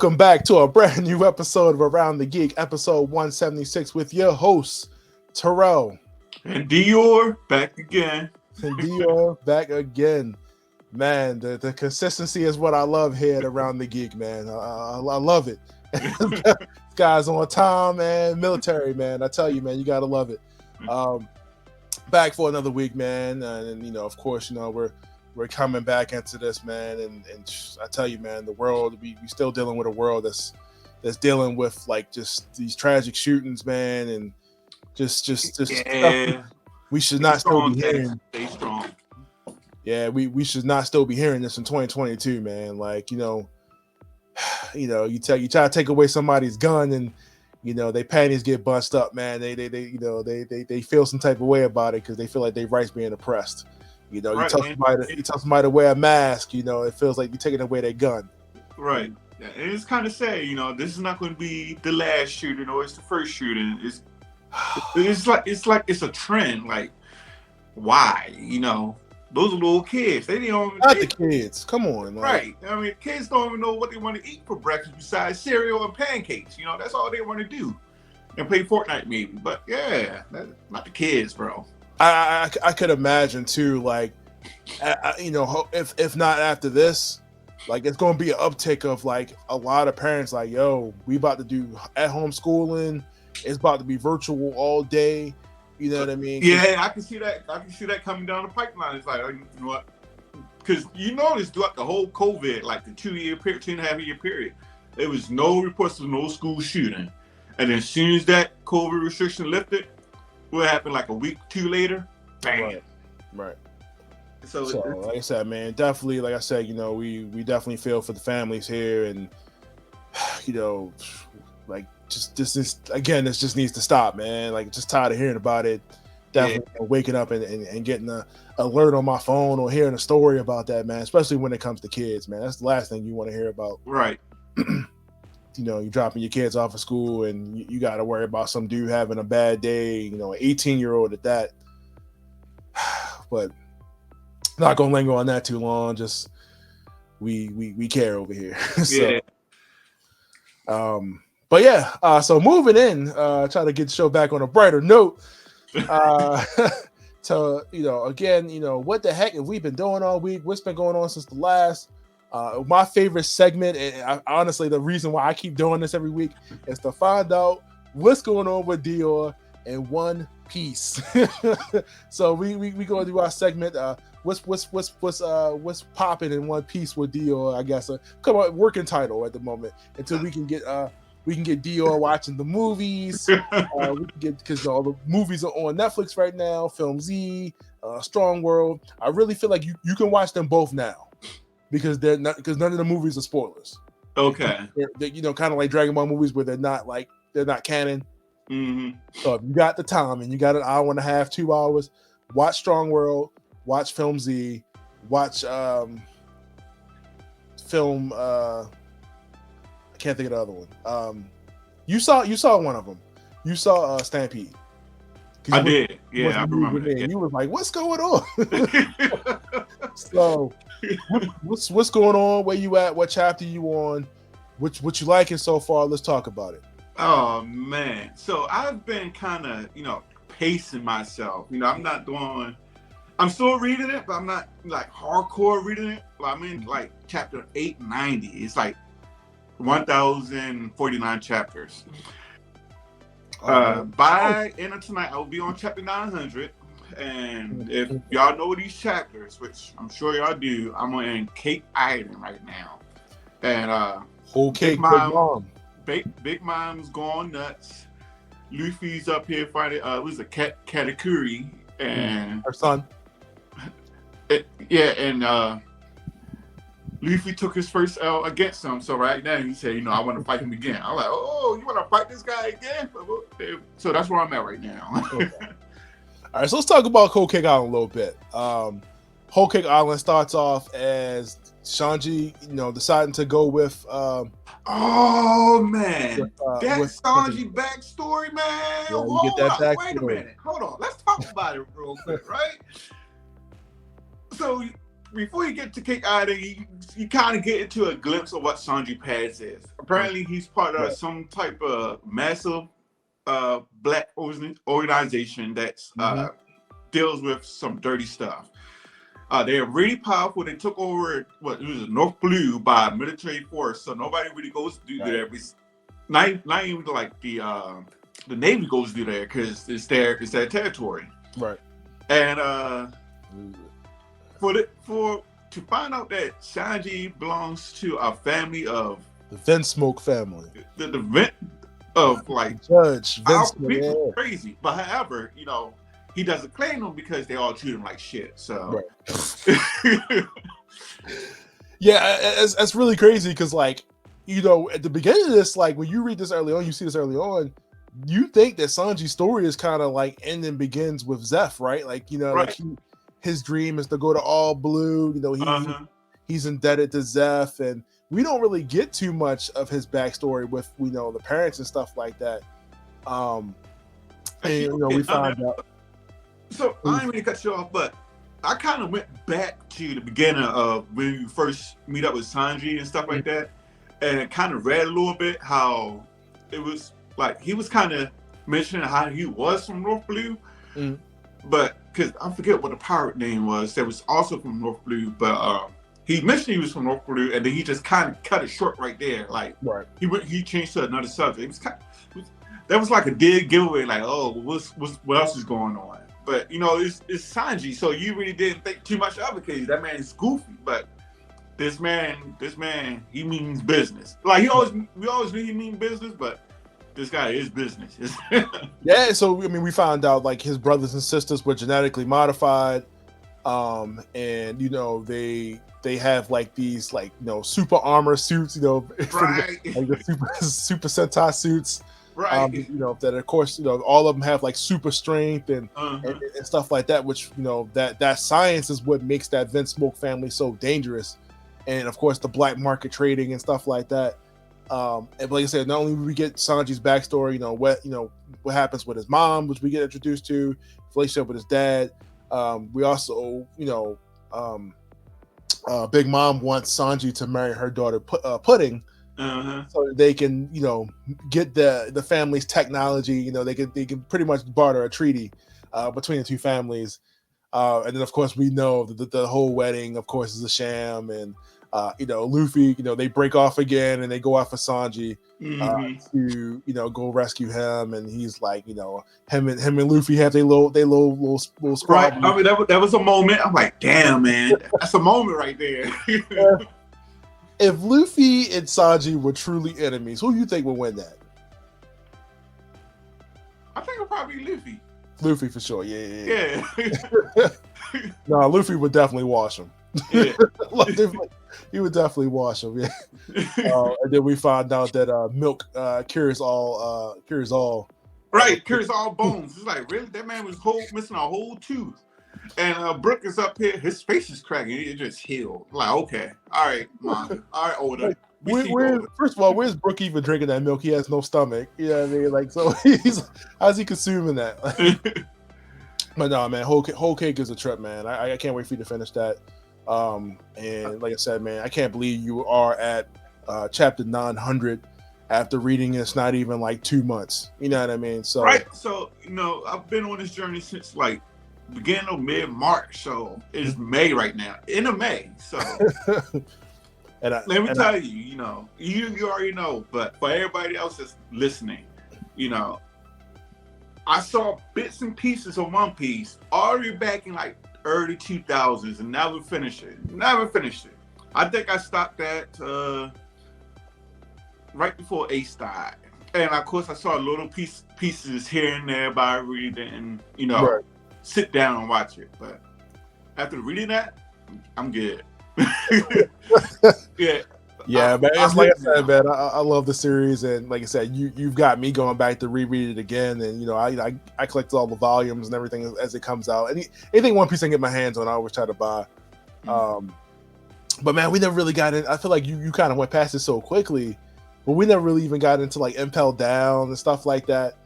Welcome back to a brand new episode of Around the Geek, episode 176, with your hosts, Terrell. And Dior, back again. And Dior, back again. Man, the consistency is what I love here at Around the Geek, man. I love it. Guys on time, man. Military, man. I tell you, man, you got to love it. Back for another week, man. And, you know, of course, you know, we're coming back into this, man, and I tell you, man, the world, we still dealing with a world that's dealing with like just these tragic shootings, man, and just stuff we should not still be hearing. Stay strong. Yeah, we should not still be hearing this in 2022, man. Like, you try to take away somebody's gun and, you know, they panties get bunched up, man. They feel some type of way about it because they feel like their rights being oppressed. You know, right, you tell somebody to wear a mask, you know, it feels like you're taking away their gun. Right. And it's kind of sad, you know, this is not going to be the last shooting or it's the first shooting. It's a trend. Like, why? You know, those are little kids. They don't Not the kids. Come on. Like. Right. I mean, kids don't even know what they want to eat for breakfast besides cereal and pancakes. You know, that's all they want to do. And play Fortnite maybe. But yeah, not the kids, bro. I could imagine too, like, you know, if not after this, like it's going to be an uptick of like a lot of parents like, yo, we about to do at home schooling. It's about to be virtual all day. You know what I mean? Yeah, I can see that. I can see that coming down the pipeline. It's like, you know what? Because you notice throughout the whole COVID, like the 2.5 year period, there was no reports of no school shooting. And then as soon as that COVID restriction lifted, what happened like a week or two later? Bam. Right. So like I said, man, definitely, like I said, you know, we definitely feel for the families here, and you know, like just this again, this just needs to stop, man. Like, just tired of hearing about it. Definitely waking up and getting an alert on my phone or hearing a story about that, man. Especially when it comes to kids, man. That's the last thing you want to hear about. Right. You know, you're dropping your kids off of school and you got to worry about some dude having a bad day, you know, an 18-year-old at that. But not going to linger on that too long. Just we care over here. So, yeah. But yeah, so moving in, try to get the show back on a brighter note. To, you know, again, you know, what the heck have we been doing all week? What's been going on since the last? My favorite segment, and honestly, the reason why I keep doing this every week is to find out what's going on with Dior in One Piece. So we go do our segment. What's popping in One Piece with Dior? I guess come on, working title at the moment until we can get Dior watching the movies. We can get, because all the movies are on Netflix right now. Film Z, Strong World. I really feel like you can watch them both now. Because none of the movies are spoilers. Okay. They're, you know, kind of like Dragon Ball movies where they're not canon. Mm-hmm. So if you got the time and you got an hour and a half, 2 hours, watch Strong World, watch Film Z, watch film. I can't think of the other one. You saw one of them. You saw Stampede. I did. Yeah, I remember that. And you was like, "What's going on?" So, what's going on? Where you at? What chapter you on? What you liking so far? Let's talk about it. Oh man, so I've been kind of, you know, pacing myself. You know, I'm still reading it, but I'm not like hardcore reading it. But I'm in like chapter 890. It's like 1,049 chapters. By end of tonight, I will be on chapter 900. And if y'all know these chapters, which I'm sure y'all do, I'm in Cape Island right now. And whole cake, Big Mom's gone nuts. Luffy's up here fighting was a Katakuri and her son. Luffy took his first L against him. So right now he said, you know, I want to fight him again. I'm like, oh, you want to fight this guy again? So that's where I'm at right now. Okay. All right, so let's talk about Whole Cake Island a little bit. Whole Cake Island starts off as Sanji, you know, deciding to go with. Oh man, that Sanji backstory, man. Yeah, you get that backstory. Wait a minute, hold on. Let's talk about it real quick, right? So before you get to Kick Ida, you kind of get into a glimpse of what Sanji Paz is. Apparently, he's part of some type of massive black organization that deals with some dirty stuff. They're really powerful. They took over it was North Blue by military force, so nobody really goes to do there. Not even like the Navy goes to do there because it's their territory. Right. And to find out that Sanji belongs to a family of the Vinsmoke family, the vent of like Judge Vince, people crazy. But however, he doesn't claim them because they all treat him like shit. So right. Yeah, that's really crazy because like at the beginning of this, like when you read this early on, you see this early on, you think that Sanji's story is kind of like end and begins with Zeph, right? Like like his dream is to go to All Blue. He's indebted to Zeph, and we don't really get too much of his backstory with the parents and stuff like that. And we find out. So I didn't mean to cut you off, but I kind of went back to the beginning of when you first meet up with Sanji and stuff like that, and kind of read a little bit how it was like he was kind of mentioning how he was from North Blue, but because I forget what the pirate name was that was also from North Blue, but he mentioned he was from North Blue, and then he just kind of cut it short right there. Like he changed to another subject. It was that was like a dead giveaway. Like, oh, what else is going on? But it's Sanji, so you really didn't think too much of it because that man is goofy. But this man, he means business. Like we always knew he mean business, but this guy is business. Yeah, so we found out like his brothers and sisters were genetically modified, and they have like these like super armor suits, right? Like the super Sentai suits. Right. That of course, all of them have like super strength and stuff like that, which, that science is what makes that Vinsmoke family so dangerous. And of course, the black market trading and stuff like that. And like I said, not only do we get Sanji's backstory, what happens with his mom, which we get introduced to, relationship with his dad. We also, Big Mom wants Sanji to marry her daughter, Pudding. So that they can, get the family's technology. They can pretty much barter a treaty between the two families, and then of course we know that the whole wedding, of course, is a sham. And Luffy, they break off again and they go after Sanji to go rescue him. And he's like, him and Luffy have their little squabble. Right. I mean, that was a moment. I'm like, damn, man, that's a moment right there. If Luffy and Sanji were truly enemies, who do you think would win that? I think it'll probably be Luffy. Luffy for sure. Yeah. No, Luffy would definitely wash him. Yeah. He would definitely wash him. Yeah. And then we find out that milk cures all. Right, cures all bones. It's like, really, that man was missing a whole tooth. And Brooke is up here. His face is cracking. It just healed. Like, okay, all right, mom, all right, Oda. First of all, where's Brooke even drinking that milk? He has no stomach. You know what I mean? Like, so how's he consuming that? But no, man, whole cake is a trip, man. I can't wait for you to finish that. And like I said, man, I can't believe you are at chapter 900 after reading this not even like 2 months. You know what I mean? So right. So I've been on this journey since like beginning of mid-March, so it's May right now. End of May. So let me tell you, you already know, but for everybody else that's listening, I saw bits and pieces of One Piece already back in like early 2000s and never finished it. I think I stopped at right before Ace died. And of course I saw little pieces here and there, but I really didn't, right. Sit down and watch it. But after reading that, I'm good. Yeah, man. It's like I said, man, I love the series, and like I said, you've got me going back to reread it again, and I collect all the volumes and everything as it comes out. Anything One Piece I can get my hands on, I always try to buy. But man, we never really got in. I feel like you kind of went past it so quickly, but we never really even got into like Impel Down and stuff like that.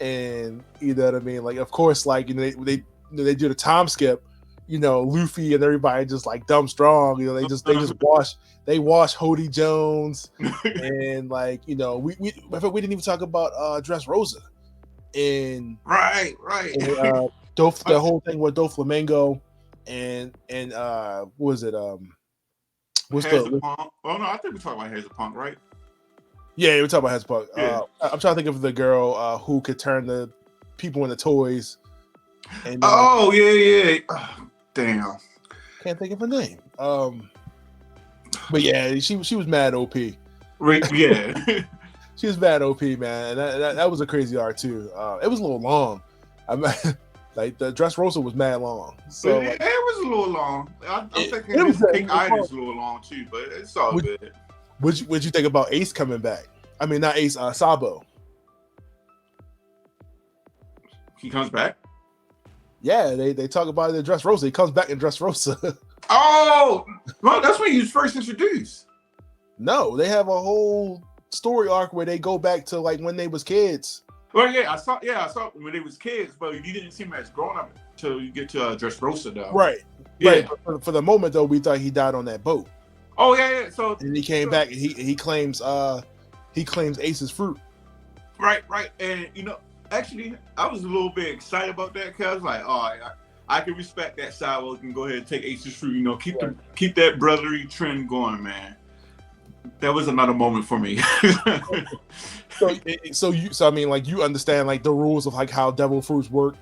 And you know what I mean? Like, of course, like they do the time skip, Luffy and everybody just like dumb strong. They just wash Hody Jones, and like we didn't even talk about Dressrosa and right. And, the whole thing with Doflamingo and what was it? What's the Punk? Oh no, I think we're talking about Hazel Punk, right? Yeah, we're talking about Hazel Punk. Yeah. I'm trying to think of the girl who could turn the people into toys. And yeah. Oh, damn. Can't think of her name. But yeah, she was mad OP. Right, yeah. She was mad OP, man. And that was a crazy arc too. It was a little long. I mean, like the Dressrosa was mad long. So it was a little long. I'm thinking it was Pink Iron's a little long too, but it's all good. What'd you think about Ace coming back? I mean, not Ace, Sabo. He comes back? Yeah, they talk about it in Dressrosa. He comes back in Dressrosa. Oh, well, that's when he was first introduced. No, they have a whole story arc where they go back to like when they was kids. Well, yeah, I saw when they was kids, but you didn't see him as grown up until you get to Dressrosa, though. Right. Yeah. Right. But for the moment, though, we thought he died on that boat. Oh yeah. So and he came back and he claims Ace's fruit. Right. And actually, I was a little bit excited about that because I was like, oh, I can respect that Sabo can go ahead and take Ace's fruit. Keep that brotherly trend going, man. That was another moment for me. So I mean, like you understand like the rules of like how devil fruits work.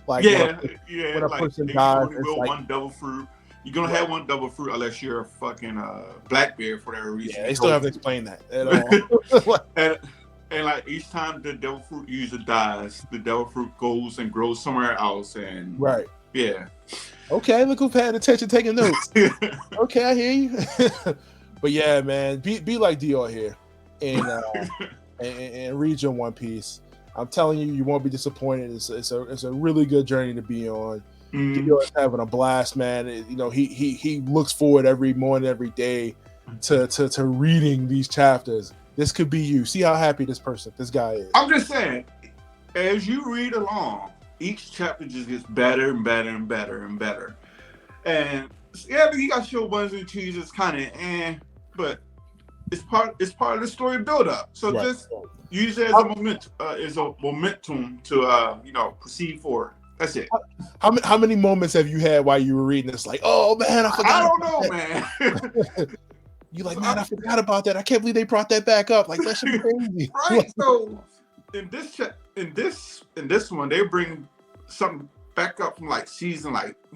Like when a person dies, it's like one devil fruit. You're gonna have one devil fruit unless you're a fucking Blackbeard for that reason. Yeah, they still haven't explained that at all. and like each time the devil fruit user dies, the devil fruit goes and grows somewhere else. And right. Yeah. Okay, look who's paying attention, taking notes. Okay, I hear you. But yeah, man, be like Dior here, and read your One Piece. I'm telling you, you won't be disappointed. It's a really good journey to be on. Dior is having a blast, man. He looks forward every morning, every day to reading these chapters. This could be you. See how happy this guy is. I'm just saying, as you read along, each chapter just gets better and better and better and better. And yeah, you got your ones and twos. It's kind of but it's part of the story build up. So just use it as a momentum to proceed forward. That's it. How many moments have you had while you were reading this? Like, oh man, I forgot. I don't know, man. You're like, man, I forgot about that. I can't believe they brought that back up. Like that should be crazy. Right. So in this one, they bring something back up from like season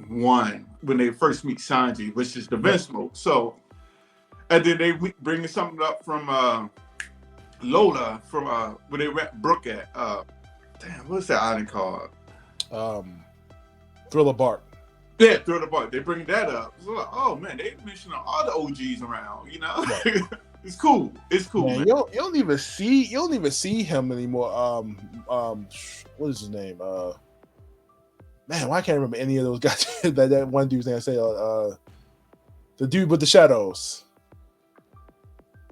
1 when they first meet Sanji, which is the Vince mode. So, and then they bring something up from Lola from where they met Brooke at. What's that island called? Thriller Bark. Yeah, Thriller Bark. They bring that up. So like, oh man, they mention all the OGs around. Right. It's cool. Man. You don't even see him anymore. What is his name? Man, why can't I remember any of those guys? that one dude's name. I say, the dude with the shadows.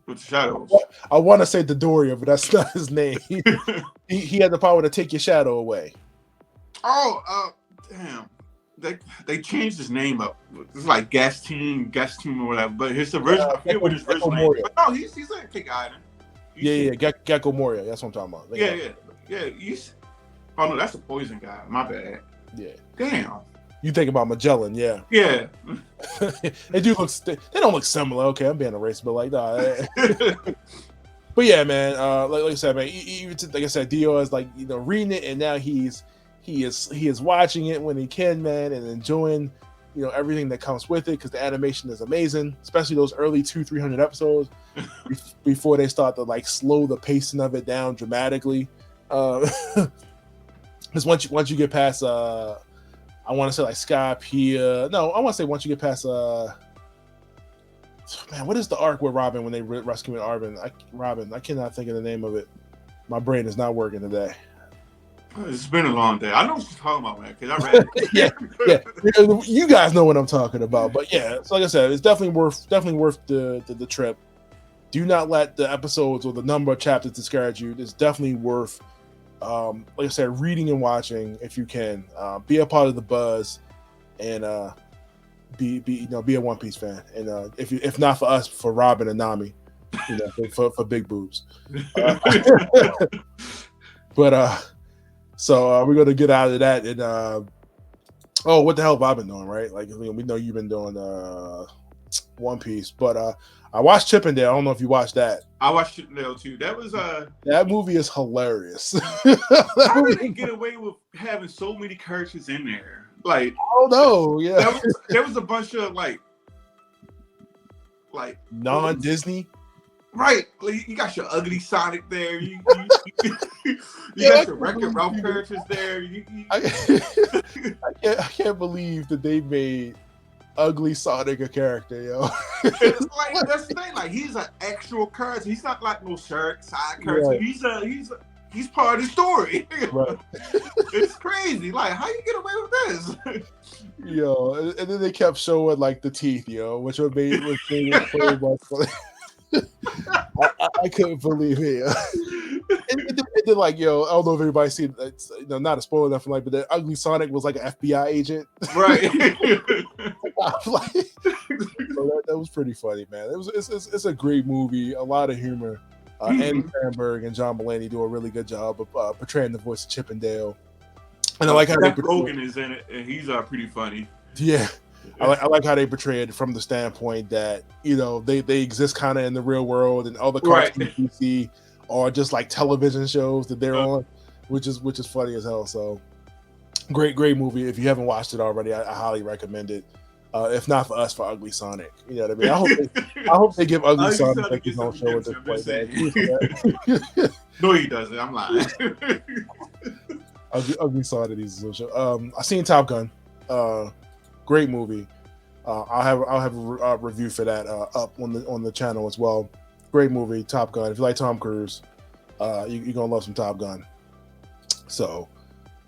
With the shadows. I want to say Dodoria, but that's not his name. He had the power to take your shadow away. Oh, damn. They changed his name up. It's like Gaston or whatever. But his original, I forget what his original name is. But no, he's in Kick Island. Gecko Moria. That's what I'm talking about. Yeah. Oh no, that's a poison guy. My bad. Yeah. Damn. You think about Magellan, yeah. Yeah. They don't look similar. Okay, I'm being a racist, but like, nah. But yeah, man. Like I said, man. Even like I said, Dior is like reading it, and now he is watching it when he can, man, and enjoying everything that comes with it because the animation is amazing, especially those early 200-300 episodes before they start to like slow the pacing of it down dramatically. Because once you get past I want to say like Skypiea. No, I want to say once you get past man, what is the arc with Robin when they rescuing Robin? I cannot think of the name of it. My brain is not working today. It's been a long day. I know what you're talking about, man, because I read it. yeah. You guys know what I'm talking about. But yeah, so like I said, it's definitely worth the trip. Do not let the episodes or the number of chapters discourage you. It's definitely worth, like I said, reading and watching if you can. Be a part of the buzz, and be a One Piece fan, and if not for us, for Robin and Nami, for big boobs. But so we're gonna get out of that, and what the hell have I been doing, right? Like, we know you've been doing One Piece, but I watched Chippendale. I don't know if you watched that. I watched Chippendale too. That was that movie is hilarious. How did they get away with having so many characters in there? Like, I don't know. Yeah, there was a bunch of like non-Disney. Right, like, you got your ugly Sonic there. You got your Wreck-It Ralph characters there. I can't believe that they made ugly Sonic a character, yo. It's like, that's the thing. Like, he's an actual character. He's not like no side character. Right. He's part of the story. Right. It's crazy. Like, how you get away with this? Yo, and then they kept showing like the teeth, yo, which was made pretty much funny. I couldn't believe it. And then, like, yo, I don't know if everybody's seen it's, not a spoiler nothing like, but the ugly Sonic was like an FBI agent, right? So that was pretty funny, man. It's a great movie, a lot of humor. Andy Samberg and John Mulaney do a really good job of portraying the voice of Chippendale. And I like how Rogan is in it, and he's pretty funny. Yeah. I like how they portray it from the standpoint that they exist kind of in the real world, and all the cartoons you see are just like television shows that they're on, which is funny as hell. So great movie. If you haven't watched it already, I highly recommend it. If not for us, for Ugly Sonic, you know what I mean. I hope they give Ugly Sonic like his own show at this point. No, he doesn't. I'm lying. Ugly Sonic needs his own show. I seen Top Gun. Great movie. I'll have a review for that up on the channel as well. Great movie, Top Gun. If you like Tom Cruise, you're gonna love some Top Gun. So,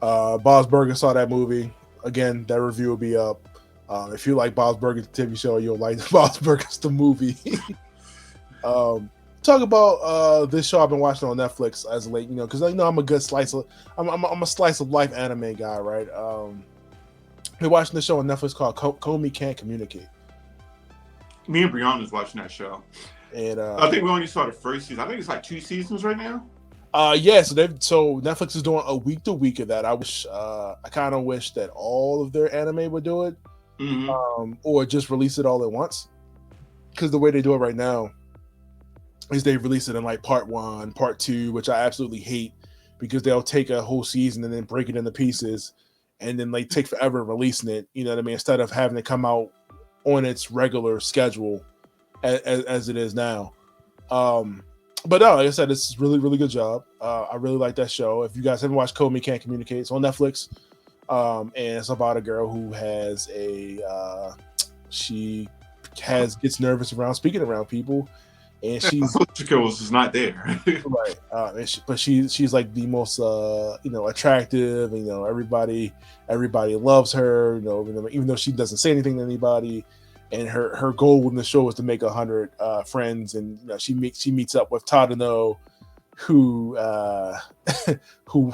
Bob's Burgers saw that movie. Again, that review will be up. If you like Bob's Burgers the TV show, you'll like Bob's Burgers the movie. Talk about this show I've been watching on Netflix as of late. Because I'm a good I'm a slice of life anime guy, right? We're watching the show on Netflix called Comey Can't Communicate. Me and Brianna's watching that show. And I think we only saw the first season. I think it's like 2 seasons right now. Yeah, so Netflix is doing a week to week of that. I kind of wish that all of their anime would do it, or just release it all at once. Because the way they do it right now is they release it in like part 1, part 2, which I absolutely hate, because they'll take a whole season and then break it into pieces, and then like take forever releasing it. You know what I mean? Instead of having it come out on its regular schedule as it is now. But no, like I said, it's really, really good job. I really like that show. If you guys haven't watched Comey Can't Communicate, it's on Netflix. And it's about a girl who has gets nervous around speaking around people, and she's skills is not there. Right. But she's like the most attractive. Everybody loves her. Even though she doesn't say anything to anybody. And her goal in the show is to make 100 friends, and she meets up with Tadano, who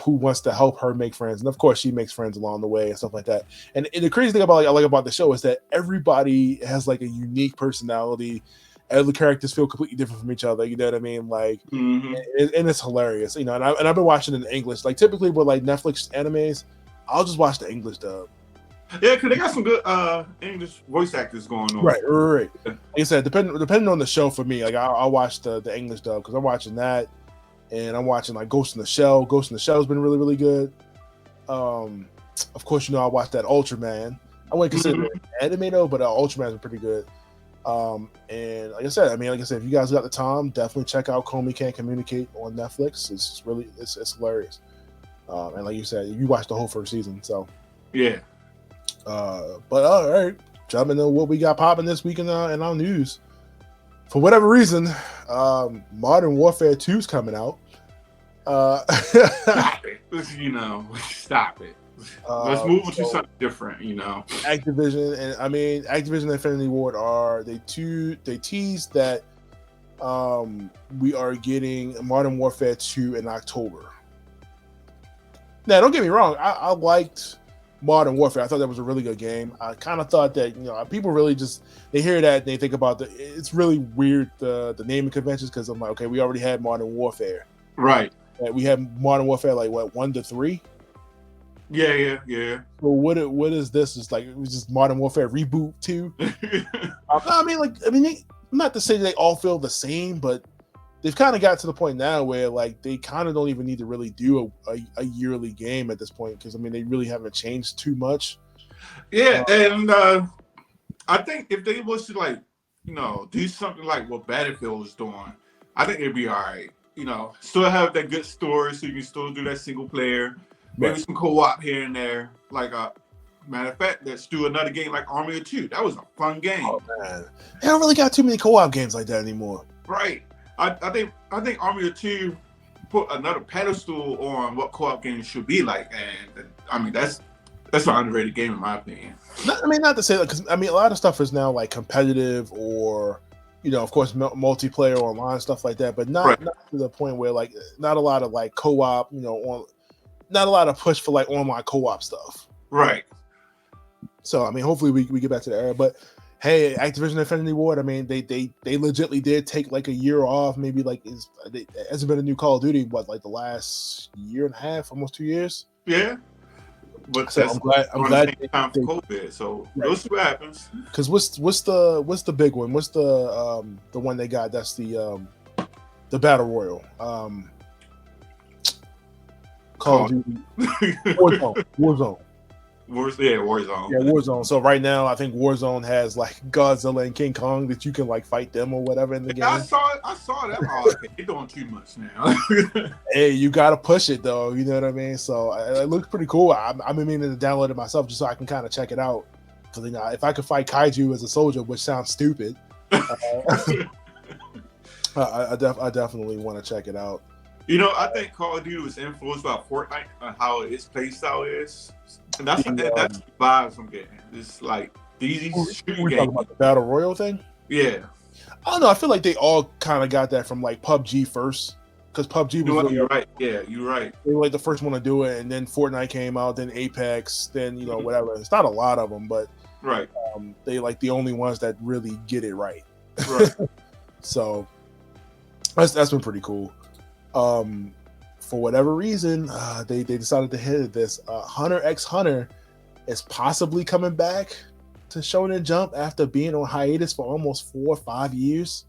wants to help her make friends, and of course she makes friends along the way and stuff like that. And the crazy thing I like about the show is that everybody has like a unique personality. All the characters feel completely different from each other. You know what I mean? Like, and it's hilarious. And I've been watching it in English. Like typically with like Netflix animes, I'll just watch the English dub. Yeah, because they got some good English voice actors going on. Right. Like I said, depending on the show for me, like I'll watch the English dub, because I'm watching that, and I'm watching like Ghost in the Shell. Ghost in the Shell has been really, really good. Of course, I watched that Ultraman. I wouldn't consider it anime though, but Ultraman's been pretty good. And like I said, if you guys got the time, definitely check out Comey Can't Communicate on Netflix. It's really it's hilarious. And like you said, you watched the whole first season, so yeah. But all right, jumping into what we got popping this week in our news. For whatever reason, Modern Warfare 2 is coming out. Stop it. Stop it. Let's move to something different. Activision and Infinity Ward they teased that we are getting Modern Warfare 2 in October. Now, don't get me wrong, I liked Modern Warfare. I thought that was a really good game. I kind of thought that people really just they hear that and they think about it's really weird the naming conventions because I'm like, okay, we already had Modern Warfare, right? We had Modern Warfare like what 1 to 3. Yeah. So what is this? It's like it was just Modern Warfare reboot 2. Not to say they all feel the same, but they've kind of got to the point now where like they kind of don't even need to really do a yearly game at this point because they really haven't changed too much. Yeah, and I think if they was to like do something like what Battlefield was doing, I think it'd be all right. Still have that good story so you can still do that single player, maybe some co-op here and there. Like matter of fact, let's do another game like Army of Two. That was a fun game. Oh man, they don't really got too many co-op games like that anymore. Right. I think Army of Two put another pedestal on what co-op games should be like, and that's an underrated game in my opinion. Not to say that because a lot of stuff is now like competitive or of course multiplayer online stuff like that, but not to the point where like not a lot of like co-op, not a lot of push for like online co-op stuff. Right. So hopefully we get back to the era, but. Hey, Activision Infinity Ward. They legitimately did take like a year off. Maybe like it hasn't been a new Call of Duty, like the last year and a half, almost 2 years. Yeah, but so I'm glad time for COVID. So we'll see what happens. Because what's the big one? What's the one they got? That's the Battle Royal. Call of Duty Warzone. Warzone. Yeah, Warzone. So right now, I think Warzone has like Godzilla and King Kong that you can like fight them or whatever in the game. I saw that. Oh, they're doing too much now. Hey, you gotta push it though. You know what I mean? So it looks pretty cool. I'm meaning to download it myself just so I can kind of check it out. Because if I could fight kaiju as a soldier, which sounds stupid, I definitely want to check it out. I think Call of Duty was influenced by Fortnite and how its playstyle is. And that's the vibes I'm getting. It's like these shooting games. Talking about the Battle Royale thing? Yeah. I don't know. I feel like they all kind of got that from like PUBG first. Because PUBG was you're right. Yeah, you're right. They were like the first one to do it. And then Fortnite came out, then Apex, then, whatever. It's not a lot of them, but right. They like the only ones that really get it right. Right. So that's been pretty cool. For whatever reason, they decided to hit this. Hunter x Hunter is possibly coming back to Shonen Jump after being on hiatus for almost 4 or 5 years.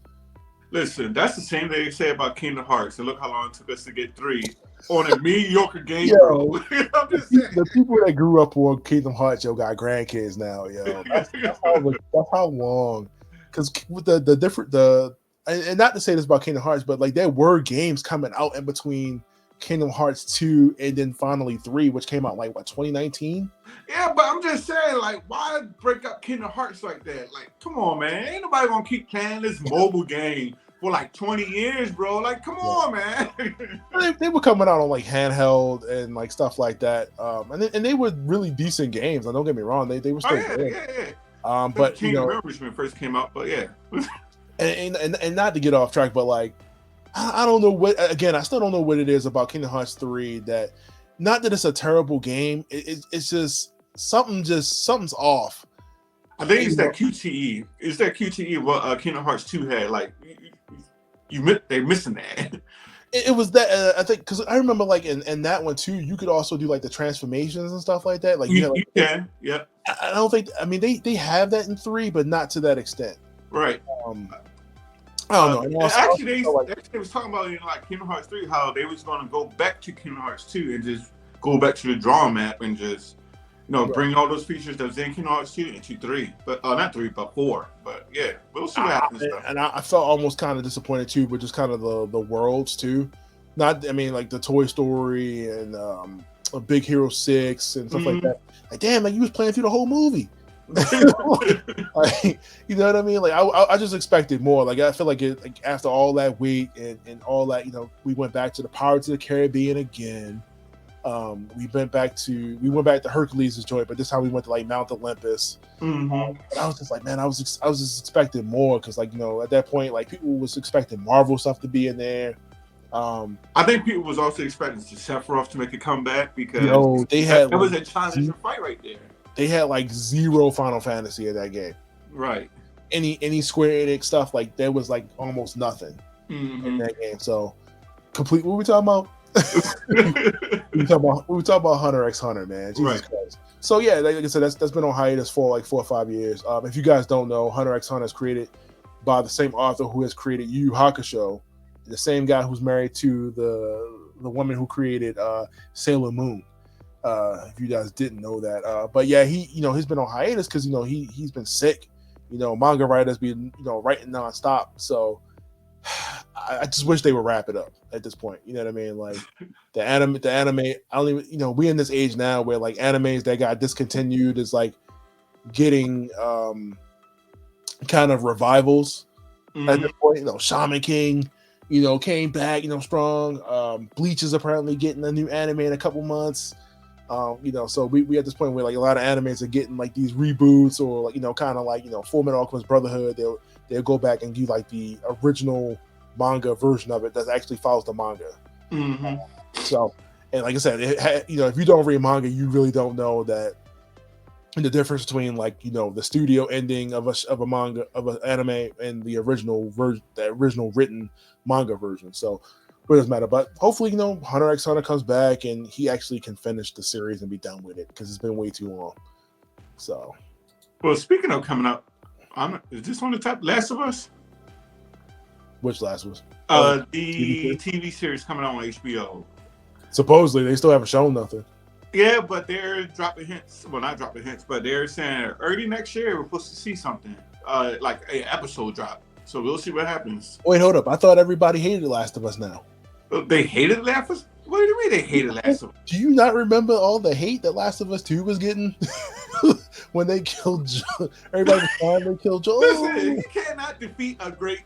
Listen, that's the same thing they say about Kingdom Hearts. And look how long it took us to get 3 on a mediocre game, bro. I'm just saying. The people that grew up on Kingdom Hearts, got grandkids now, That's how long. Because with the different and not to say this about Kingdom Hearts, but like there were games coming out in between Kingdom Hearts 2 and then finally 3, which came out like 2019. Yeah, but I'm just saying, like, why break up Kingdom Hearts like that? Like, come on, man, ain't nobody gonna keep playing this mobile game for like 20 years, bro. Like, come on, man. They were coming out on like handheld and like stuff like that, and they were really decent games. Don't get me wrong, they were still good. Yeah. But Kingdom Hearts when it first came out, but yeah. and not to get off track, but like I don't know what. Again, I still don't know what it is about Kingdom Hearts 3 that. Not that it's a terrible game. It's just something's off. I think it's that QTE. It's that QTE what Kingdom Hearts 2 had. Like they're missing that. It was that I think because I remember like in that one too, you could also do like the transformations and stuff like that. Like you can, yeah. I don't think. They have that in 3, but not to that extent. Right. I don't know. Actually, they was talking about like Kingdom Hearts 3 how they was going to go back to Kingdom Hearts 2 and just go back to the drawing map and just bring all those features that was in Kingdom Hearts 2 into 3, but not 3 but 4. But yeah, we'll see what happens. And I felt almost kind of disappointed too, but just kind of the worlds too. Not like the Toy Story and Big Hero 6 and stuff like that. Like damn, like you was playing through the whole movie. Like, you know what I mean? Like I just expected more. Like I feel like after all that wait and all that, we went back to the Pirates of the Caribbean again. We went back to Hercules' joint, but this time we went to like Mount Olympus. I was just like, man, I was just expecting more because like at that point like people was expecting Marvel stuff to be in there, I think people was also expecting Sephiroth to make a comeback because they had that was a challenging fight right there. They had like 0 Final Fantasy in that game. Right. Any Square Enix stuff, like there was like almost nothing in that game. So complete. What we talking about? we were talking about Hunter x Hunter, man. Jesus Christ. So yeah, like I said, that's been on hiatus for like 4 or 5 years. If you guys don't know, Hunter x Hunter is created by the same author who has created Yu Yu Hakusho, the same guy who's married to the woman who created Sailor Moon. If you guys didn't know that, but yeah, he's been on hiatus because he's been sick. Manga writers been writing nonstop. So I just wish they would wrap it up at this point. You know what I mean? Like the anime. I don't even. We in this age now where like animes that got discontinued is like getting kind of revivals at this point. Shaman King, came back, strong. Bleach is apparently getting a new anime in a couple months. So we at this point where like a lot of animes are getting like these reboots or like kind of like Fullmetal Alchemist Brotherhood. They'll go back and do like the original manga version of it that actually follows the manga. So, and like I said, if you don't read manga, you really don't know that the difference between like the studio ending of a manga of an anime and the original version, the original written manga version. So. But it doesn't matter. But hopefully, Hunter x Hunter comes back and he actually can finish the series and be done with it because it's been way too long. So, well, speaking of coming up, is this on the top? Last of Us? Which Last of Us? The TV series coming out on HBO. Supposedly, they still haven't shown nothing. Yeah, but they're dropping hints. Well, not dropping hints, but they're saying early next year we're supposed to see something, like an episode drop. So we'll see what happens. Wait, hold up! I thought everybody hated Last of Us now. They hated Last of Us? What do you mean they hated Last of Us? Do you not remember all the hate that Last of Us 2 was getting when they killed Joel? Everybody was fine, they killed Joel. Listen, you cannot defeat a great...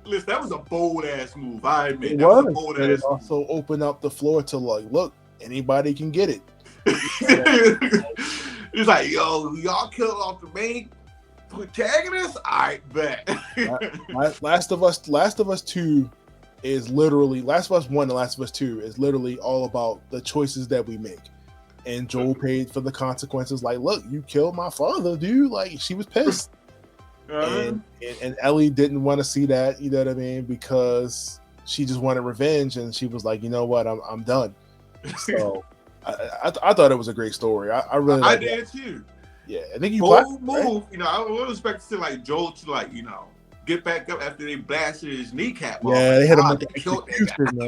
Listen, that was a bold-ass move, I admit. That was a bold-ass move. It also opened up the floor to like, look, anybody can get it. It's like, yo, y'all killed off the main protagonist? All right, bet. Last of Us 2 is literally Last of Us 1 and Last of Us 2 is literally all about the choices that we make. And Joel paid for the consequences. Like, look, you killed my father, dude. Like, she was pissed. And Ellie didn't want to see that, you know what I mean? Because she just wanted revenge and she was like, you know what, I'm done. So I thought it was a great story. I really I did too. Yeah, I think you bold move. Right? I would expect to see like Joel to like, get back up after they blasted his kneecap. Yeah, they hit him with the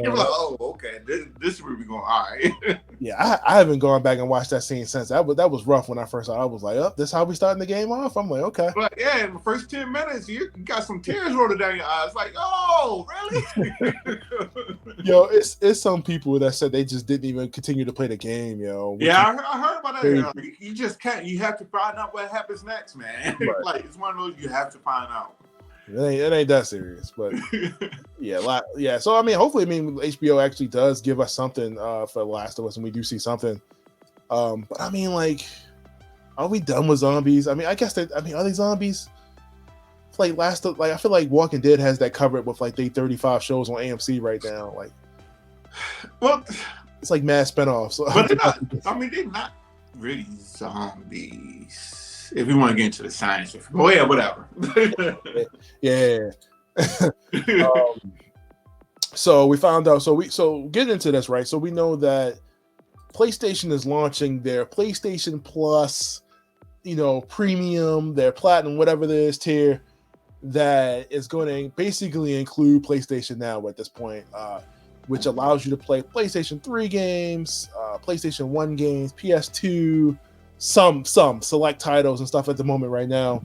You're like, oh, okay, this is where we going. All right. Yeah, I haven't gone back and watched that scene since. That was rough when I first saw it. I was like, oh, this is how we starting the game off? I'm like, okay. But yeah, in the first 10 minutes, you got some tears rolling down your eyes. Like, oh, really? Yo, it's some people that said they just didn't even continue to play the game, yo. Yeah, I heard about that. You just can't. You have to find out what happens next, man. Right. Like, it's one of those you have to find out. It ain't that serious, but yeah. So hopefully, HBO actually does give us something for The Last of Us, and we do see something. But like, are we done with zombies? I guess are they zombies? It's like I feel like Walking Dead has that covered with like they 35 shows on AMC right now. Like, well, it's like mad spinoffs. So but they're not. They're not really zombies. If we want to get into the science, whatever. Yeah. So we found out. So get into this, right? So we know that PlayStation is launching their PlayStation Plus, premium, their platinum, whatever it is tier that is going to basically include PlayStation Now at this point, which allows you to play PlayStation 3 games, PlayStation 1 games, PS2. Some select titles and stuff at the moment right now.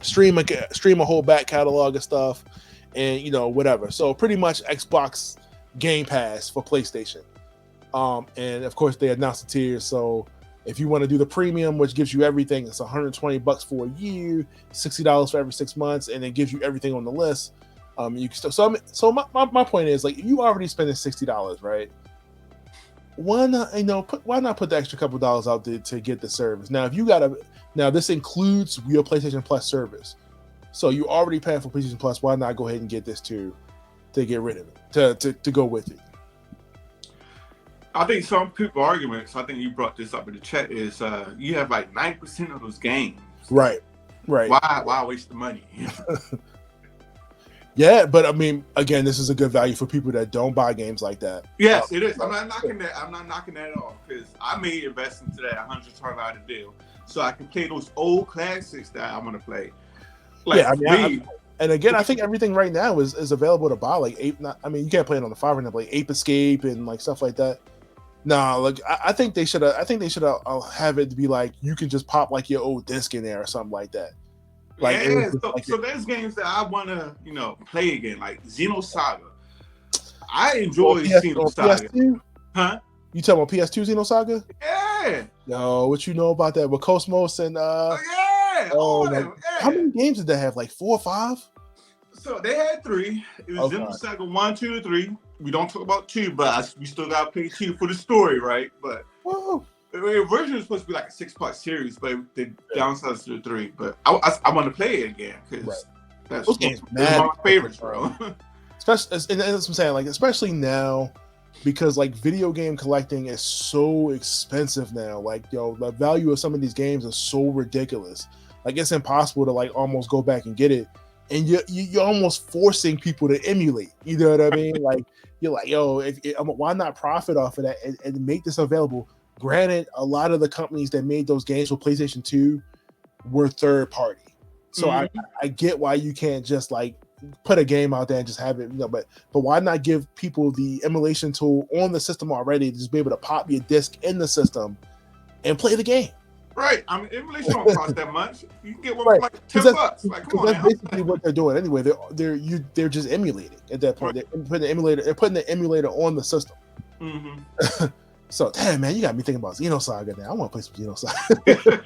Stream a whole back catalog of stuff, and whatever. So pretty much Xbox Game Pass for PlayStation. And of course they announced the tiers. So if you want to do the premium, which gives you everything, it's $120 for a year, $60 for every 6 months, and it gives you everything on the list. You can still. So my point is, like, you already spending $60, right? Why not, why not put the extra couple dollars out there to get the service? Now, now this includes your PlayStation Plus service. So you already paying for PlayStation Plus. Why not go ahead and get this too? they get rid of it to go with it. I think some people arguments, I think you brought this up in the chat, is you have like 90% of those games. Right. Why waste the money? Yeah, but I mean, again, this is a good value for people that don't buy games like that. Yes, it is. I'm not knocking that. I'm not knocking that at all, because I may invest into that $100 deal so I can play those old classics that I want to play. Like, yeah, I mean, and again, I think everything right now is available to buy. Like I mean, you can't play it on the 500, like Ape Escape and like stuff like that. No, like I think they should have. I think they should have it to be like you can just pop like your old disc in there or something like that. Like, yeah, so there's games that I want to, play again, like Xenosaga. I enjoy Xenosaga. PS2? Huh? You talking about PS2 Xenosaga? Yeah. Yo, what you know about that with Cosmos and yeah. Yeah. How many games did they have? Like 4 or 5? So they had 3. It was Xenosaga 1, 2, and 3. We don't talk about 2, but we still gotta play 2 for the story, right? But whoa. The original was supposed to be like a 6-part series, but they downsized to 3. But I want to play it again because that's one of my favorites, bro. Especially, and that's what I'm saying, like especially now, because like video game collecting is so expensive now. Like, the value of some of these games is so ridiculous. Like it's impossible to like almost go back and get it, and you're almost forcing people to emulate. You know what I mean? Like you're like, yo, why not profit off of that and make this available? Granted, a lot of the companies that made those games for PlayStation 2 were third party. So I get why you can't just like put a game out there and just have it, but why not give people the emulation tool on the system already to just be able to pop your disc in the system and play the game? Right. I mean, emulation don't cost that much. You can get one for like $10. Like, come on, that's basically what they're doing anyway. They're just emulating at that point. Right. They're putting the emulator on the system. Mm-hmm. So, damn, man, you got me thinking about Xenosaga now. I want to play some Xenosaga.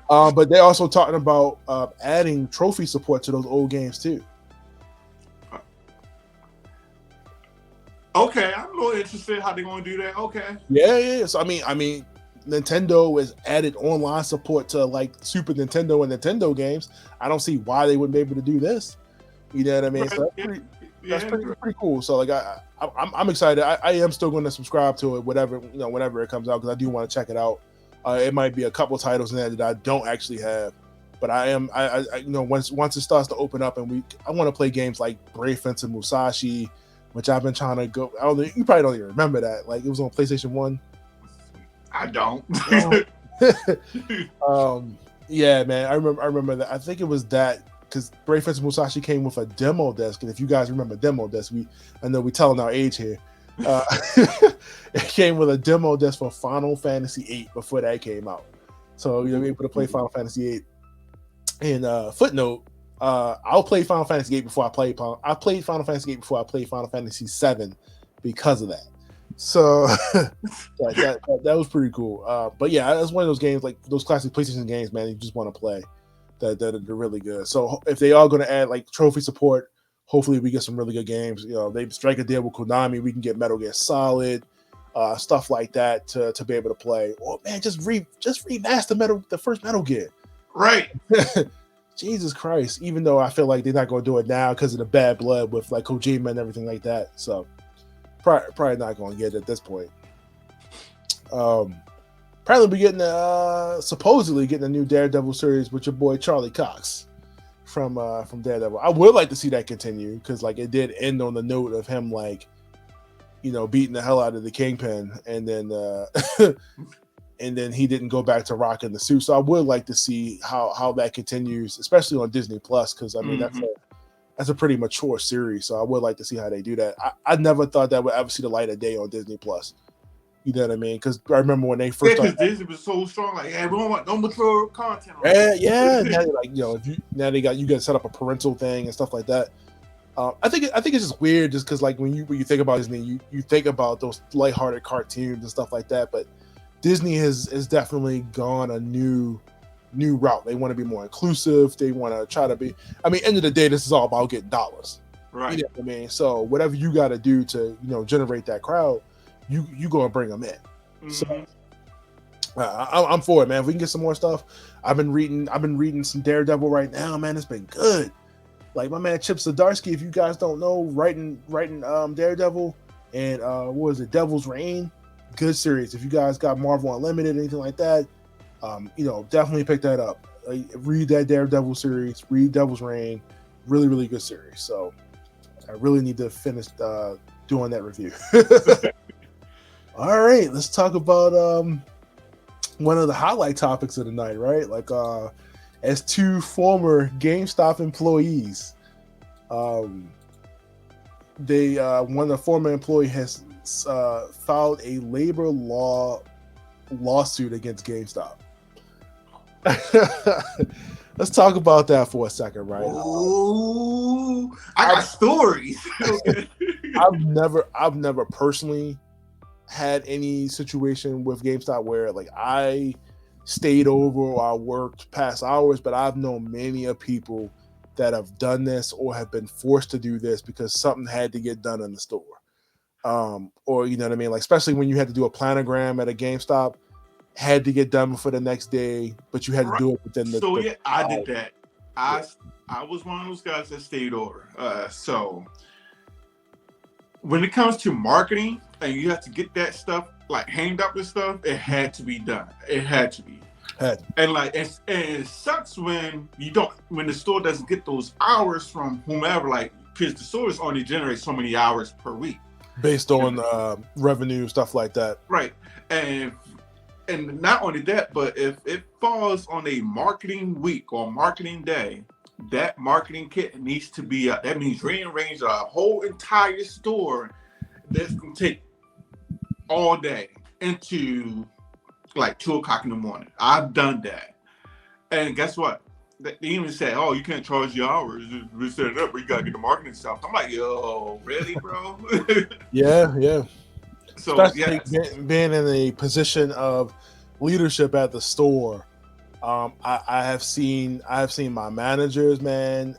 But they're also talking about adding trophy support to those old games, too. Okay, I'm a little interested how they're going to do that. Okay. Yeah. So, I mean, Nintendo has added online support to, like, Super Nintendo and Nintendo games. I don't see why they wouldn't be able to do this. You know what I mean? Right. So that's pretty cool. So, like, I'm excited. I am still going to subscribe to it, whenever it comes out, because I do want to check it out. It might be a couple titles in there that I don't actually have, but I once it starts to open up and I want to play games like Brave Fencer Musashi, which I've been trying to go. You probably don't even remember that. Like it was on PlayStation 1. I don't. Yeah, man. I remember that. I think it was that. Because Brave Fencer Musashi came with a demo disc, and if you guys remember demo disc, I know we're telling our age here. It came with a demo disc for Final Fantasy VIII before that came out, so you'll be able to play Final Fantasy VIII. And footnote, I'll play Final Fantasy VIII before I play. I played Final Fantasy VIII before I played Final Fantasy VII because of that. So that was pretty cool. But yeah, that's one of those games, like those classic PlayStation games, man. You just want to play. That they're really good. So if they are going to add like trophy support, hopefully we get some really good games. They strike a deal with Konami. We can get Metal Gear Solid, stuff like that to be able to play. Or man, just remaster the first Metal Gear. Right. Jesus Christ. Even though I feel like they're not going to do it now because of the bad blood with like Kojima and everything like that. So probably not going to get it at this point. Apparently, supposedly getting a new Daredevil series with your boy Charlie Cox from Daredevil. I would like to see that continue because like it did end on the note of him like, beating the hell out of the Kingpin, and then he didn't go back to rocking the suit. So I would like to see how that continues, especially on Disney Plus, because I mean that's a pretty mature series. So I would like to see how they do that. I never thought that would ever see the light of day on Disney Plus. You know what I mean? Because I remember when they first started. Disney was so strong. Like, we don't want no mature content. Yeah. Now they got you got to set up a parental thing and stuff like that. I think it's just weird, just because like when you think about Disney, you think about those lighthearted cartoons and stuff like that. But Disney has definitely gone a new route. They want to be more inclusive. They want to try to be. I mean, end of the day, this is all about getting dollars. Right. You know what I mean? So whatever you got to do to generate that crowd. You gonna bring them in, so I'm for it, man. If we can get some more stuff, I've been reading some Daredevil right now, man. It's been good. Like my man Chip Zdarsky, if you guys don't know, writing Daredevil and what was it, Devil's Reign, good series. If you guys got Marvel Unlimited, anything like that, definitely pick that up. Read that Daredevil series, read Devil's Reign, really, really good series. So I really need to finish doing that review. All right, let's talk about one of the highlight topics of the night, right? Like as two former GameStop employees, one of the former employee has filed a labor law lawsuit against GameStop. Let's talk about that for a second, right? Oh, I got stories. I've never personally had any situation with GameStop where like I stayed over or I worked past hours, but I've known many of people that have done this or have been forced to do this because something had to get done in the store. Or you know what I mean? Like especially when you had to do a planogram at a GameStop, had to get done for the next day, but you had to do it within the. So yeah, I did that. I was one of those guys that stayed over. So when it comes to marketing and you have to get that stuff like hanged up and stuff, it had to be done. It had to be. And like it sucks when the store doesn't get those hours from whomever, like because the stores only generate so many hours per week based on revenue, stuff like that. Right. And not only that, but if it falls on a marketing week or marketing day, that marketing kit needs to be that means rearrange a whole entire store. That's gonna take all day into like 2:00 in the morning. I've done that, and guess what? They even said, "Oh, you can't charge your hours. We set it up, but you gotta get the marketing stuff." I'm like, "Yo, really, bro?" Yeah. So especially being in a position of leadership at the store, I have seen my managers, man,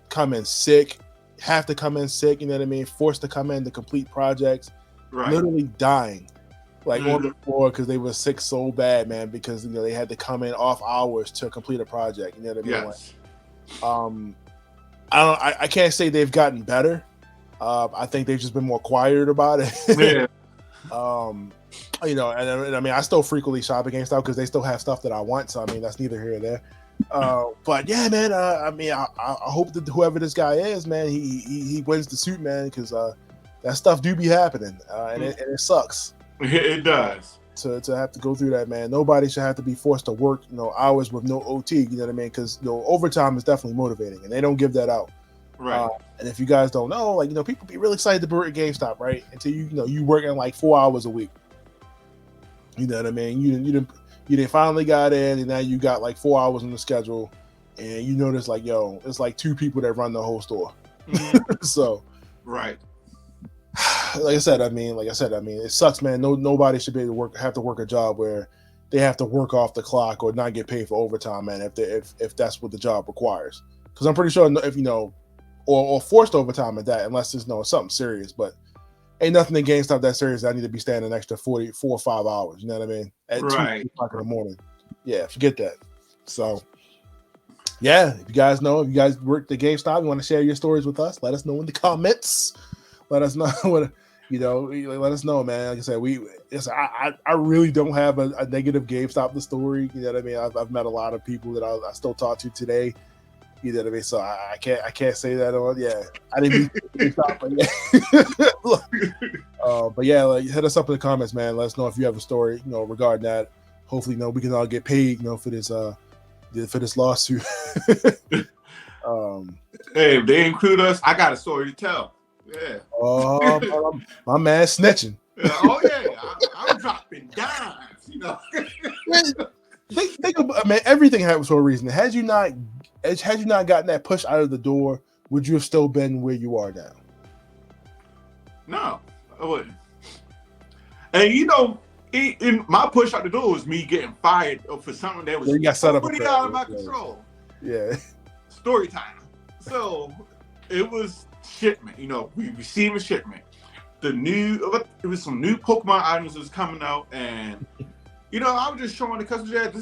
come in sick, have to come in sick. You know what I mean? Forced to come in to complete projects, right. Literally dying, like on the floor because they were sick so bad, man. Because they had to come in off hours to complete a project. You know what I mean? Yes. I can't say they've gotten better. I think they've just been more quiet about it. Yeah. And I mean, I still frequently shop at GameStop because they still have stuff that I want. So I mean, that's neither here nor there. But yeah, man. I mean, I hope that whoever this guy is, man, he wins the suit, man, because that stuff do be happening, and it sucks. It does. To have to go through that, man. Nobody should have to be forced to work, hours with no OT. You know what I mean? Because overtime is definitely motivating, and they don't give that out. Right. And if you guys don't know, like people be really excited to work at GameStop, right? Until you working like 4 hours a week. You know what I mean? You didn't finally got in, and now you got like 4 hours on the schedule, and you notice like, it's like two people that run the whole store. Mm-hmm. So, right. Like I said, it sucks, man. Nobody should be able to have to work a job where they have to work off the clock or not get paid for overtime, man. If that's what the job requires, because I'm pretty sure if or forced overtime at that, unless it's something serious, but. Ain't nothing in GameStop that serious that I need to be standing an extra 4 or 5 hours. You know what I mean? At 2 o'clock in the morning. Yeah, forget that. So, yeah, if you guys work at GameStop, you want to share your stories with us, let us know in the comments. Let us know what let us know, man. Like I said, I really don't have a negative GameStop story. You know what I mean? I've met a lot of people that I still talk to today. You know what I mean? So I can't say that on. Yeah, I didn't mean GameStop, but yeah. Like, hit us up in the comments, man. Let us know if you have a story, regarding that. Hopefully, we can all get paid, for this lawsuit. Hey, if they include us, I got a story to tell. Yeah. Oh, my man snitching. Oh yeah, I'm dropping dimes. Think about, man. Everything happens for a reason. Had you not gotten that push out of the door, would you have still been where you are now? No, I wouldn't. And in my push out the door was me getting fired for something that was pretty out of my control. Yeah. Story time. So it was shipment. We received a shipment. It was some new Pokemon items that was coming out, and I was just showing the customer that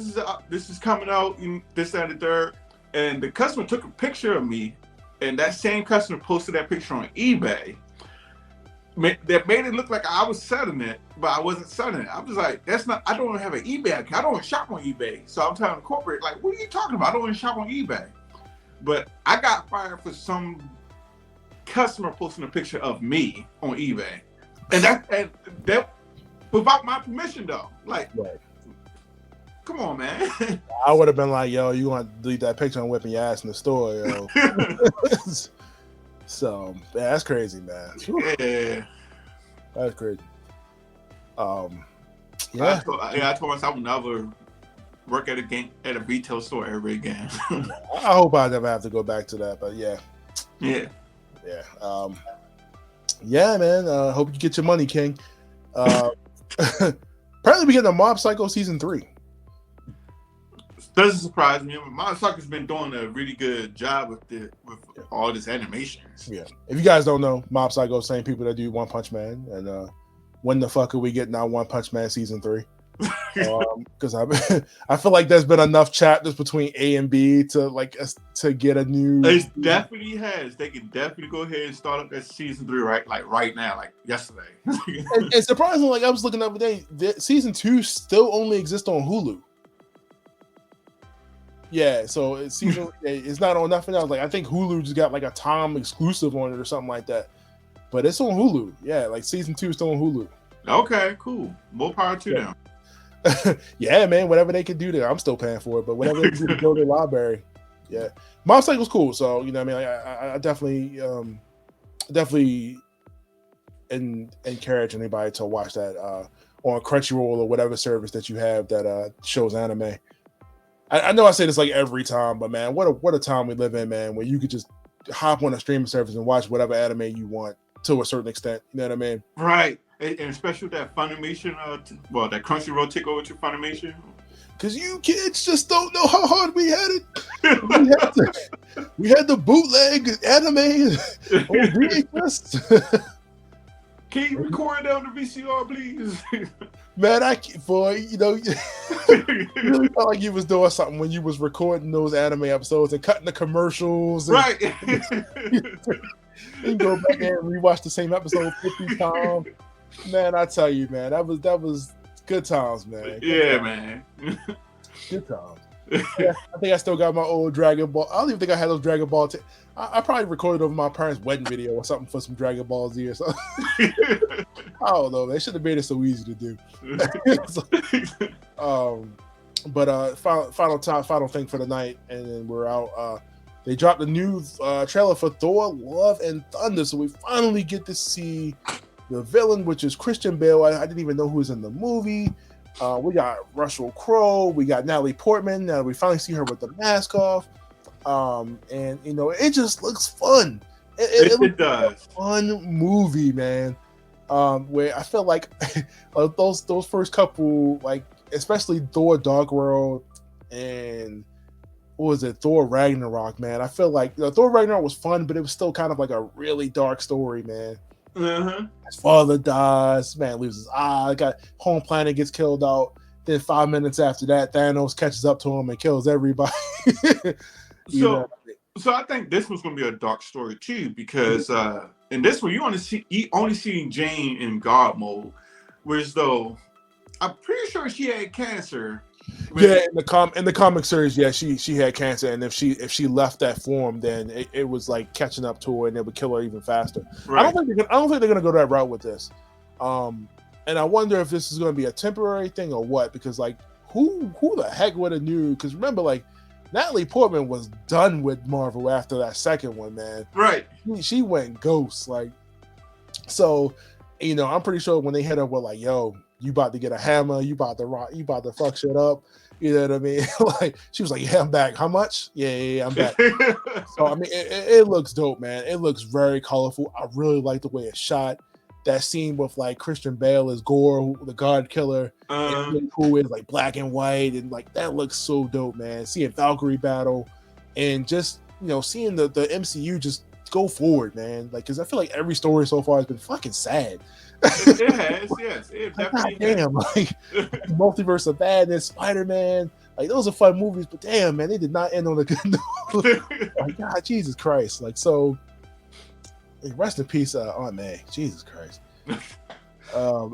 this is coming out, this, that, and the third. And the customer took a picture of me and that same customer posted that picture on eBay. That made it look like I was selling it, but I wasn't selling it. I was like, that's not, I don't have an eBay account. I don't shop on eBay. So I'm telling the corporate, like, what are you talking about? I don't want to shop on eBay. But I got fired for some customer posting a picture of me on eBay. And that without my permission though. Like, Right. come on, man. I would have been like, yo, you want to delete that picture and whipping your ass in the store, yo. So yeah, that's crazy, man. Yeah. That's crazy. Yeah. I told myself I would never work at a retail store ever again. I hope I never have to go back to that, but yeah. Yeah. Yeah, man. Hope you get your money, King. Apparently we get a Mob Psycho season 3. Doesn't surprise me. Mob Psycho's been doing a really good job with all this animations. Yeah. If you guys don't know, Mob Psycho, same people that do One Punch Man, and when the fuck are we getting our One Punch Man season 3? Because I feel like there's been enough chapters between A and B to get a new. It definitely has. They can definitely go ahead and start up that season 3 right now, like yesterday. and surprisingly, like I was looking the other day, season 2 still only exists on Hulu. Yeah, so it's not on nothing else. Like I think Hulu just got like a Tom exclusive on it or something like that. But it's on Hulu. Yeah, like season 2 is still on Hulu. Okay, cool. More power to them. Yeah, man. Whatever they can do there, I'm still paying for it. But whatever they can do to go to the library, yeah. Mob Psycho's cool. So you know, what I mean, I definitely encourage anybody to watch that on Crunchyroll or whatever service that you have that shows anime. I know I say this like every time, but man, what a time we live in, man, where you could just hop on a streaming service and watch whatever anime you want to a certain extent. You know what I mean? Right. And especially with that Funimation, that Crunchyroll take over to Funimation. Because you kids just don't know how hard we had it. We had the bootleg anime on VHS. Can you record down the VCR, please? Man, you really felt like you was doing something when you was recording those anime episodes and cutting the commercials. And, right. You go back and rewatch the same episode 50 times. Man, I tell you, man, that was good times, man. Yeah, man. Good times. Yeah, I think I still got my old Dragon Ball. I don't even think I had those Dragon Ball. I probably recorded over my parents' wedding video or something for some Dragon Ball Z or something. I don't know. They should have made it so easy to do. But final thing for the night, and then we're out. They dropped a new trailer for Thor: Love and Thunder, so we finally get to see the villain, which is Christian Bale. I didn't even know who was in the movie. We got Russell Crowe. We got Natalie Portman. Now we finally see her with the mask off. And you know, it just looks fun. It does. Like a fun movie, man. Where I feel like those first couple, like especially Thor: Dark World and what was it, Thor Ragnarok, man. I feel like Thor Ragnarok was fun, but it was still kind of like a really dark story, man. His father dies, man leaves his eye, got home planet gets killed out. Then 5 minutes after that, Thanos catches up to him and kills everybody. So I think this one's gonna be a dark story too, because in this one you only seeing Jane in God mode, whereas though I'm pretty sure she had cancer. Yeah, in the comic series, yeah, she had cancer, and if she left that form, then it was like catching up to her, and it would kill her even faster. Right. I don't think they're gonna go that route with this. And I wonder if this is gonna be a temporary thing or what, because like who the heck would have knew? Because remember, like Natalie Portman was done with Marvel after that second one, man. Right. She went ghost, like. So, you know, I'm pretty sure when they hit her with like, yo, you about to get a hammer, you about to fuck shit up. You know what I mean? Like she was like, yeah, I'm back. How much? Yeah, I'm back. So I mean, it looks dope, man. It looks very colorful. I really like the way it's shot. That scene with like Christian Bale as Gore, the God Killer, and really cool is like black and white, and like that looks so dope, man. Seeing Valkyrie battle, and just seeing the MCU just go forward, man. Like, because I feel like every story so far has been fucking sad. It has, yes, it Like, definitely God damn, like Multiverse of Madness, Spider-Man, like those are fun movies, but damn, man, they did not end on a good note. has. Like, God, Jesus Christ, like so. Rest in peace, Aunt May. Jesus Christ. Um,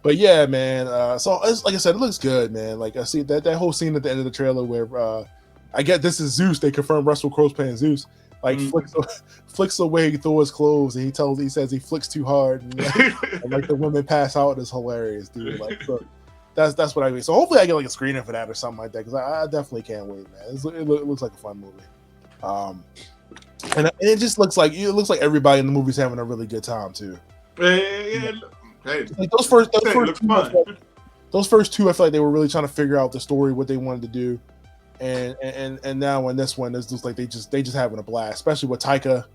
but yeah, man. So it's, like I said, it looks good, man. Like I see that whole scene at the end of the trailer where I get this is Zeus. They confirm Russell Crowe's playing Zeus. Like flicks away Thor's clothes, and he says he flicks too hard, and like the women pass out. Is hilarious, dude. Like so that's what I mean. So hopefully I get like a screening for that or something like that because I definitely can't wait, man. It looks like a fun movie. And it just looks like everybody in the movie's having a really good time too. Yeah. Hey, like those first two, I feel like they were really trying to figure out the story, what they wanted to do, and now in this one, it's just like they just having a blast, especially with Taika,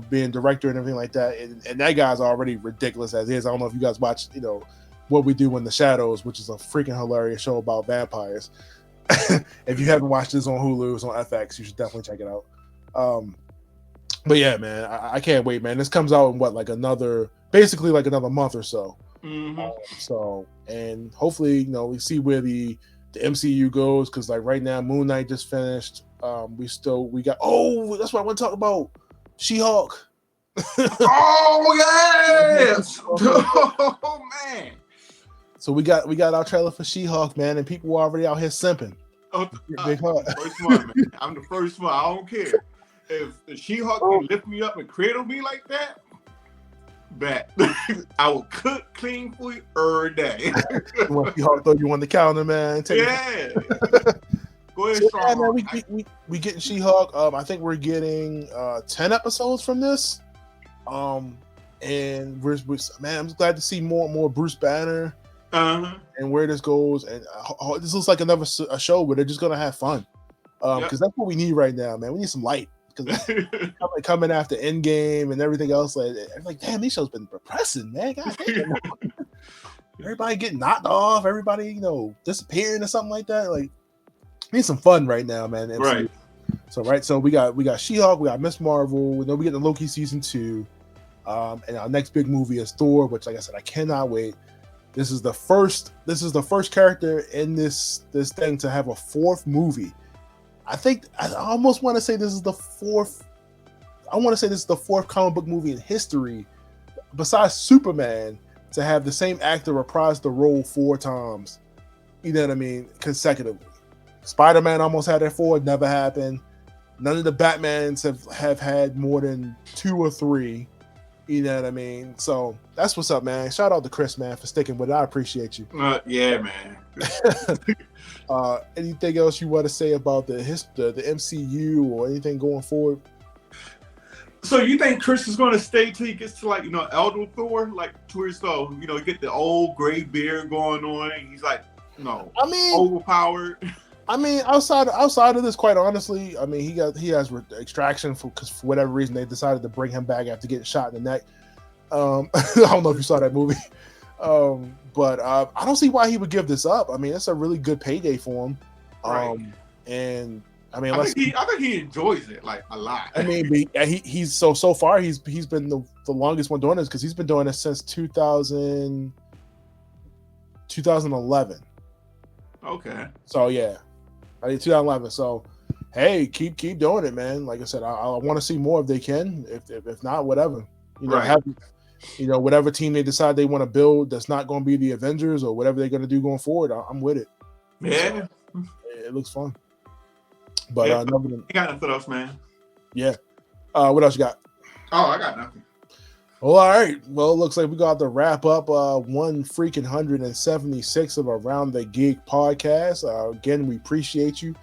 being director and everything like that, and that guy's already ridiculous as is. I don't know if you guys watched, What We Do in the Shadows, which is a freaking hilarious show about vampires. If you haven't watched this on Hulu, it's on FX, you should definitely check it out. But yeah, man, I can't wait, man. This comes out in basically another month or so. So, and hopefully, we see where the MCU goes, because like right now, Moon Knight just finished. We got that's what I want to talk about. She-Hulk. Oh yes! Oh man! So we got our trailer for She-Hulk, man, and people were already out here simping. Big heart. First one, man. I'm the first one. I don't care. If She-Hulk can lift me up and cradle me like that, bet I will cook clean for you every day. She-Hulk throw you on the counter, man. Yeah. Go ahead, yeah, man, we getting She-Hulk. I think we're getting 10 episodes from this. And we're man, I'm just glad to see more Bruce Banner. And where this goes, and this looks like another show where they're just gonna have fun, because that's what we need right now, man. We need some light, because coming after Endgame and everything else, like damn, these shows been depressing, man. God damn. Everybody getting knocked off, everybody disappearing or something like that. Like, we need some fun right now, man. Right. So we got She-Hulk, we got Miss Marvel, we know we get the Loki season 2, and our next big movie is Thor, which, like I said, I cannot wait. This is the first character in this thing to have a 4th movie. I almost want to say this is the 4th. I want to say this is the 4th comic book movie in history, besides Superman, to have the same actor reprise the role 4 times. You know what I mean? Consecutively. Spider-Man almost had that 4. Never happened. None of the Batmans have had more than 2 or 3. You know what I mean? So that's what's up, man. Shout out to Chris, man, for sticking with it. I appreciate you. Yeah, man. Anything else you want to say about the MCU or anything going forward? So you think Chris is going to stay till he gets to Elder Thor, towards get the old gray beard going on? He's overpowered. I mean, outside of this, quite honestly, I mean, he has extraction because for whatever reason they decided to bring him back after getting shot in the neck. I don't know if you saw that movie, but I don't see why he would give this up. I mean, it's a really good payday for him, right. And I mean, I think he enjoys it a lot. I mean, he's so far he's been the longest one doing this, because he's been doing this since 2011. Okay. So yeah. 2011. So, hey, keep doing it, man. Like I said, I want to see more if they can. If not, whatever. Right. Whatever team they decide they want to build that's not going to be the Avengers or whatever they're going to do going forward, I'm with it. Yeah. So, it looks fun. But you got nothing else, man. Yeah. What else you got? Oh, I got nothing. Well, all right. Well, it looks like we got to wrap up 176 of Around the Geek podcast. Again, we appreciate you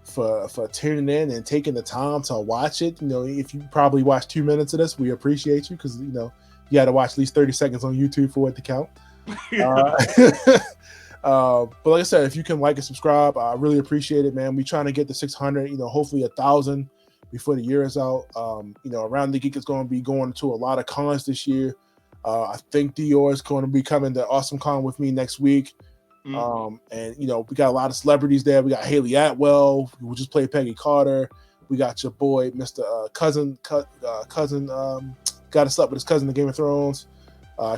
for tuning in and taking the time to watch it. If you probably watched 2 minutes of this, we appreciate you, because you had to watch at least 30 seconds on YouTube for it to count. But like I said, if you can like and subscribe, I really appreciate it, man. We're trying to get to 600, hopefully 1,000 before the year is out. Around the Geek is going to be going to a lot of cons this year. I think Dior is going to be coming to Awesome Con with me next week. And we got a lot of celebrities there. We got Haley Atwell, who just played Peggy Carter. We got your boy, Mr. Cousin, got to sleep with his cousin in Game of Thrones.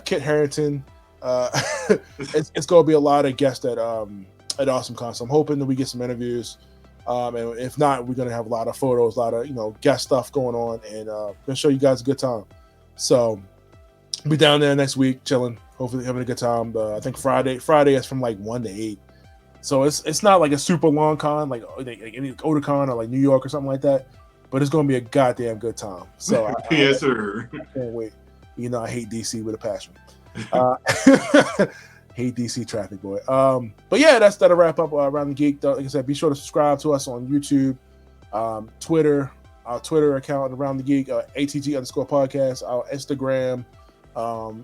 Kit Harington. It's going to be a lot of guests at Awesome Con. So I'm hoping that we get some interviews. And if not, we're going to have a lot of photos, a lot of, guest stuff going on, and going to show you guys a good time. So be down there next week, chilling, hopefully having a good time. I think Friday is from like 1 to 8. So it's not like a super long con, like any Otakon or like New York or something like that. But it's going to be a goddamn good time. So yes, sir. I can't wait. I hate DC with a passion. Hate DC traffic, boy. But yeah, that'll wrap up Around the Geek. Like I said, be sure to subscribe to us on YouTube, Twitter, our Twitter account Around the Geek, ATG_podcast, our Instagram,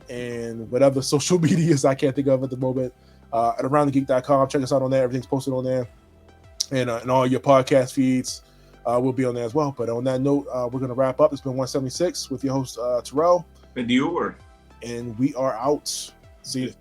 and whatever social medias I can't think of at the moment. At AroundTheGeek.com. Check us out on there. Everything's posted on there, and all your podcast feeds will be on there as well. But on that note, we're gonna wrap up. It's been 176 with your host Terrell And Dior. and we are out. See you.